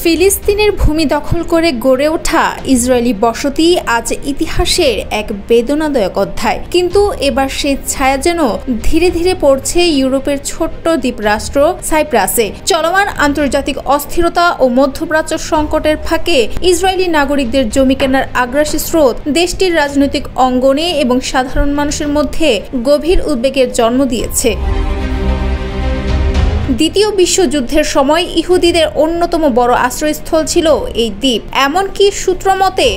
ফিলিস্তিনের ভূমি দখল করে গড়ে ওঠা ইসরায়েলি বসতি আজ ইতিহাসের এক বেদনাদায়ক অধ্যায়। কিন্তু এবার সেই ছায়া যেন ধীরে ধীরে পড়ছে ইউরোপের ছোট্ট দ্বীপরাষ্ট্র সাইপ্রাসে। চলমান আন্তর্জাতিক অস্থিরতা ও মধ্যপ্রাচ্য সংকটের ফাঁকে ইসরায়েলি নাগরিকদের জমি কেনার আগ্রাসী স্রোত দেশটির রাজনৈতিক অঙ্গনে এবং সাধারণ মানুষের মধ্যে গভীর উদ্বেগের জন্ম দিয়েছে। দ্বিতীয় বিশ্বযুদ্ধের সময় ইহুদিদের অন্যতম বড় আশ্রয়স্থল ছিল এই দ্বীপ। এমনকি সূত্রমতে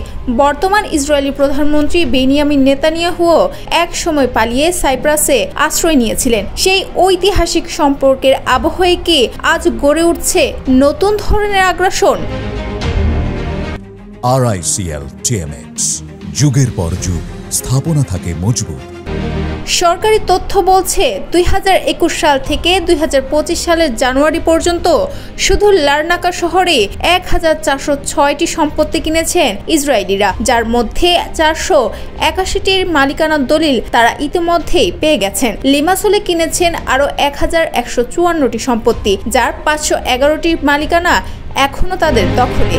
বর্তমান ইসরায়েলি প্রধানমন্ত্রী বেনিয়ামিন নেতানিয়াহুও এক সময় পালিয়ে সাইপ্রাসে আশ্রয় নিয়েছিলেন। সেই ঐতিহাসিক সম্পর্কের আবহে কি আজ গড়ে উঠছে নতুন ধরনের আগ্রাসন? RICL TMX, যুগের পর যুগ স্থাপনা থাকে মজবুত। সরকারি তথ্য বলছে 2021 সাল থেকে 2025 সালের জানুয়ারি পর্যন্ত শুধু লারনাকা শহরে 1406টি সম্পত্তি কিনেছেন ইসরায়েলিরা, যার মধ্যে 481টির মালিকানার দলিল তারা ইতিমধ্যেই পেয়ে গেছেন। লিমাসোলে কিনেছেন আরও 1154টি সম্পত্তি, যার 511টির মালিকানা এখনও তাদের দখলে।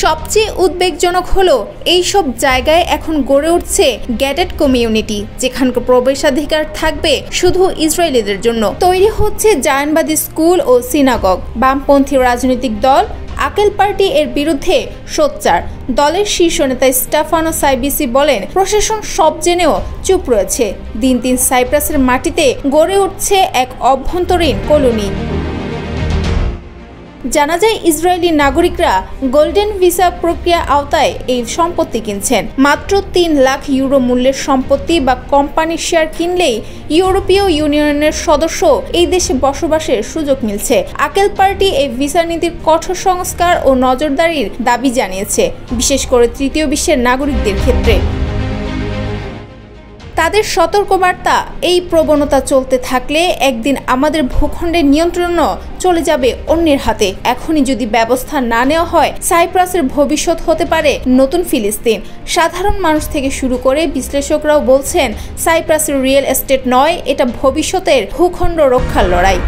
সবচেয়ে উদ্বেগজনক হলো এইসব জায়গায় এখন গড়ে উঠছে গ্যাটেড কমিউনিটি, যেখানকার প্রবেশাধিকার থাকবে শুধু ইসরায়েলিদের জন্য। তৈরি হচ্ছে জায়নবাদী স্কুল ও সিনাগগ। বামপন্থী রাজনৈতিক দল আকেল পার্টি এর বিরুদ্ধে সোচ্চার। দলের শীর্ষ নেতা স্টেফানো সাইবিসি বলেন, প্রশাসন সব জেনেও চুপ রয়েছে। দিন দিন সাইপ্রাসের মাটিতে গড়ে উঠছে এক অভ্যন্তরীণ কলোনি। জানা যায়, ইসরায়েলি নাগরিকরা গোল্ডেন ভিসা প্রক্রিয়া আওতায় এই সম্পত্তি কিনছেন। মাত্র 3 লাখ ইউরো মূল্যের সম্পত্তি বা কোম্পানির শেয়ার কিনলেই ইউরোপীয় ইউনিয়নের সদস্য এই দেশে বসবাসের সুযোগ মিলছে। আকেল পার্টি এই ভিসা নীতির কঠোর সংস্কার ও নজরদারির দাবি জানিয়েছে, বিশেষ করে তৃতীয় বিশ্বের নাগরিকদের ক্ষেত্রে। তাদের সতর্কবার্তা, এই প্রবণতা চলতে থাকলে একদিন আমাদের ভূখণ্ডের নিয়ন্ত্রণও চলে যাবে অন্যের হাতে। এখনই যদি ব্যবস্থা না নেওয়া হয়, সাইপ্রাসের ভবিষ্যৎ হতে পারে নতুন ফিলিস্তিন। সাধারণ মানুষ থেকে শুরু করে বিশ্লেষকরাও বলছেন, সাইপ্রাসের রিয়েল এস্টেট নয়, এটা ভবিষ্যতের ভূখণ্ড রক্ষার লড়াই।